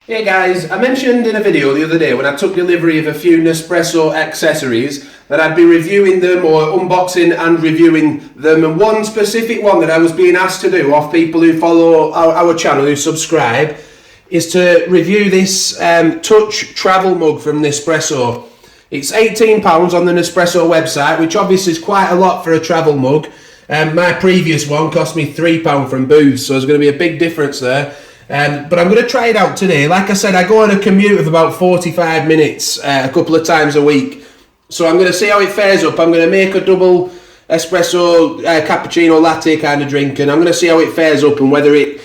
Hey guys, I mentioned in a video the other day when I took delivery of a few Nespresso accessories that I'd be reviewing them or unboxing and reviewing them, and one specific one that I was being asked to do off people who follow our channel, who subscribe, is to review this Touch Travel Mug from Nespresso. It's £18 on the Nespresso website, which obviously is quite a lot for a travel mug. My previous one cost me £3 from Booths, so there's going to be a big difference there. But I'm going to try it out today. Like I said, I go on a commute of about 45 minutes a couple of times a week. So I'm going to see how it fares up. I'm going to make a double espresso cappuccino latte kind of drink, and I'm going to see how it fares up and whether it...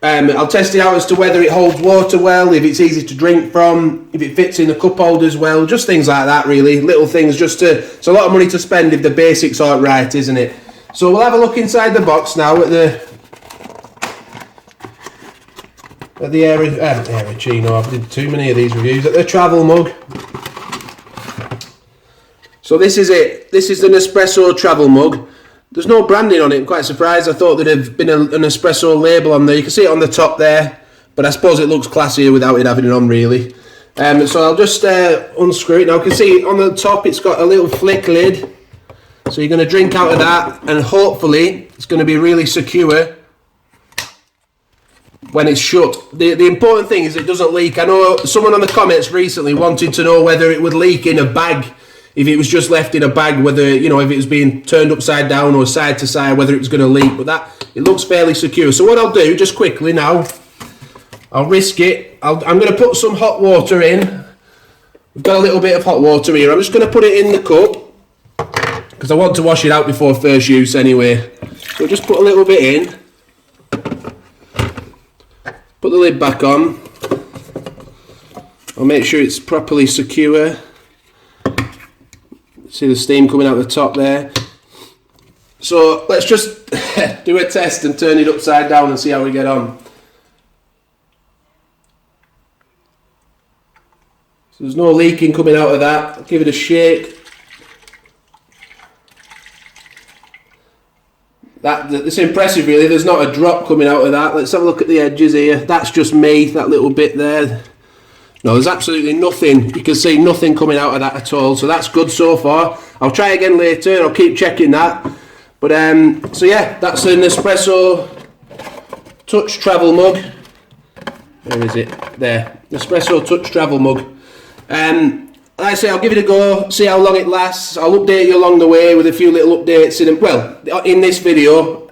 I'll test it out as to whether it holds water well, if it's easy to drink from, if it fits in the cup holders well, just things like that really. Little things just to... It's a lot of money to spend if the basics aren't right, isn't it? So we'll have a look inside the box now at the Aerocino. I've did too many of these reviews. At the travel mug. So this is it. This is the Nespresso Travel Mug. There's no branding on it. I'm quite surprised. I thought there'd have been an Nespresso label on there. You can see it on the top there, but I suppose it looks classier without it having it on really. So I'll just unscrew it. Now you can see on the top it's got a little flick lid. So you're going to drink out of that, and hopefully it's going to be really secure when it's shut. The important thing is it doesn't leak. I know someone on the comments recently wanted to know whether it would leak in a bag, if it was just left in a bag, whether, you know, if it was being turned upside down or side to side, whether it was going to leak. But that, it looks fairly secure. So what I'll do, just quickly now, I'll risk it. I'm going to put some hot water in. We've got a little bit of hot water here. I'm just going to put it in the cup, because I want to wash it out before first use anyway. So just put a little bit in. Put the lid back on. I'll make sure it's properly secure. See the steam coming out the top there. So let's just do a test and turn it upside down and see how we get on. So there's no leaking coming out of that. I'll give it a shake. It's impressive really, there's not a drop coming out of that. Let's have a look at the edges here. That's just me, that little bit there. No, there's absolutely nothing. You can see nothing coming out of that at all, so that's good so far. I'll try again later and I'll keep checking that. But so yeah, that's an Nespresso Touch Travel Mug. Where is it? There. Nespresso Touch Travel Mug. Like I say, I'll give it a go, see how long it lasts. I'll update you along the way with a few little updates in this video,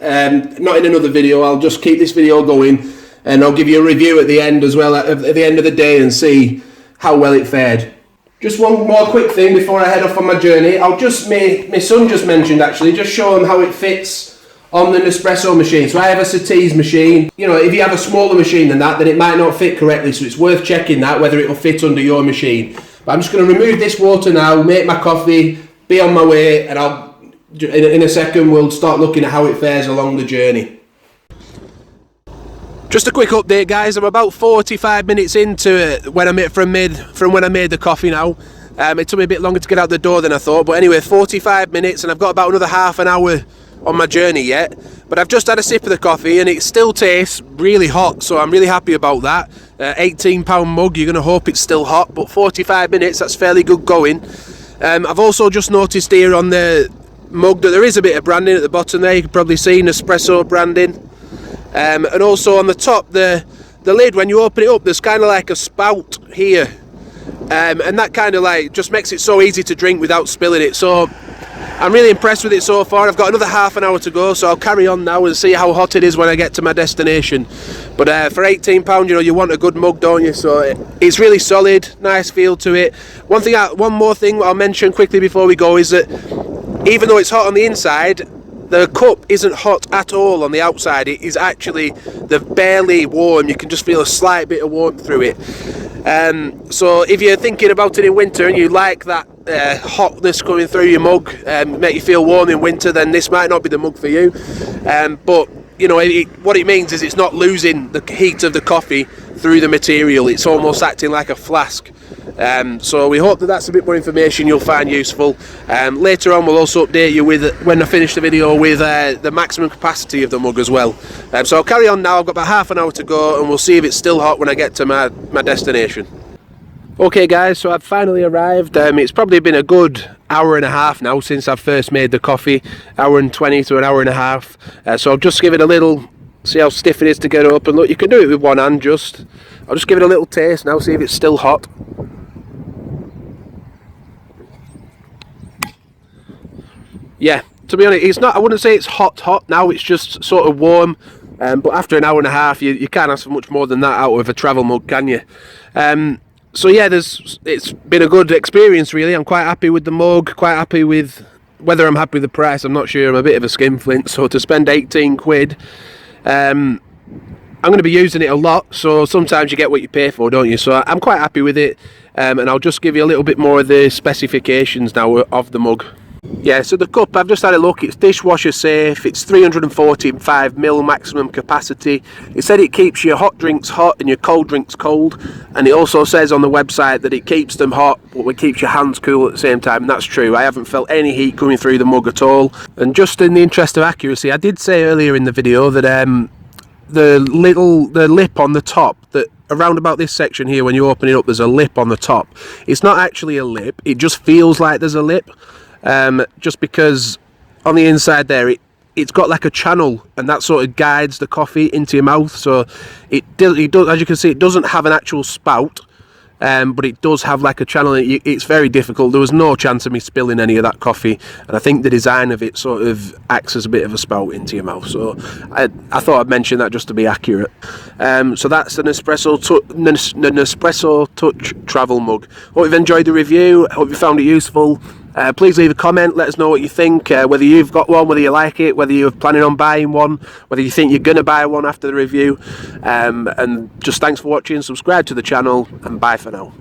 not in another video. I'll just keep this video going, and I'll give you a review at the end as well, at the end of the day, and see how well it fared. Just one more quick thing before I head off on my journey. My son just mentioned actually, just show him how it fits on the Nespresso machine. So I have a Surtees machine. You know, if you have a smaller machine than that, then it might not fit correctly, so it's worth checking that, whether it will fit under your machine. But I'm just going to remove this water now, make my coffee, be on my way, and in a second we'll start looking at how it fares along the journey. Just a quick update, guys. I'm about 45 minutes into when I made the coffee now. It took me a bit longer to get out the door than I thought, but anyway, 45 minutes, and I've got about another half an hour on my journey yet. But I've just had a sip of the coffee and it still tastes really hot, so I'm really happy about that. £18 mug, you're going to hope it's still hot, but 45 minutes, that's fairly good going. I've also just noticed here on the mug that there is a bit of branding at the bottom there. You can probably see Nespresso branding. And also on the top, the lid, when you open it up, there's kind of like a spout here. And that kind of like just makes it so easy to drink without spilling it. So I'm really impressed with it so far. I've got another half an hour to go, so I'll carry on now and see how hot it is when I get to my destination. But for £18, you know, you want a good mug, don't you? So it's really solid, nice feel to it. One more thing I'll mention quickly before we go is that even though it's hot on the inside, the cup isn't hot at all on the outside. It is actually barely warm. You can just feel a slight bit of warmth through it. So if you're thinking about it in winter and you like that hotness coming through your mug, make you feel warm in winter, then this might not be the mug for you. But you know, what it means is it's not losing the heat of the coffee through the material. It's almost acting like a flask. So we hope that that's a bit more information you'll find useful. Later on we'll also update you with, when I finish the video, with the maximum capacity of the mug as well. So I'll carry on now. I've got about half an hour to go, and we'll see if it's still hot when I get to my destination. Okay guys, so I've finally arrived. It's probably been a good hour and a half now since I've first made the coffee. Hour and 20 to an hour and a half. So I'll just give it a little, see how stiff it is to get up. And look, you can do it with one hand just. I'll just give it a little taste now, see if it's still hot. Yeah, to be honest, it's not, I wouldn't say it's hot now, it's just sort of warm. But after an hour and a half, you can't ask for much more than that out of a travel mug, can you? So yeah, it's been a good experience really. I'm quite happy with the mug, quite happy with, whether I'm happy with the price, I'm not sure. I'm a bit of a skinflint, so to spend 18 quid, I'm going to be using it a lot, so sometimes you get what you pay for, don't you? So I'm quite happy with it, and I'll just give you a little bit more of the specifications now of the mug. Yeah, so the cup, I've just had a look, it's dishwasher safe, it's 345ml maximum capacity. It said it keeps your hot drinks hot and your cold drinks cold, and it also says on the website that it keeps them hot but it keeps your hands cool at the same time, and that's true. I haven't felt any heat coming through the mug at all. And just in the interest of accuracy, I did say earlier in the video that the lip on the top, that around about this section here, when you open it up, there's a lip on the top. It's not actually a lip, it just feels like there's a lip. Just because on the inside there it's got like a channel, and that sort of guides the coffee into your mouth. So it does, as you can see, it doesn't have an actual spout, but it does have like a channel. It's very difficult. There was no chance of me spilling any of that coffee, and I think the design of it sort of acts as a bit of a spout into your mouth. So I thought I'd mention that just to be accurate. So that's the Nespresso Touch Travel Mug. Hope you've enjoyed the review. Hope you found it useful. Please leave a comment, let us know what you think, whether you've got one, whether you like it, whether you're planning on buying one, whether you think you're going to buy one after the review. And just thanks for watching, subscribe to the channel, and bye for now.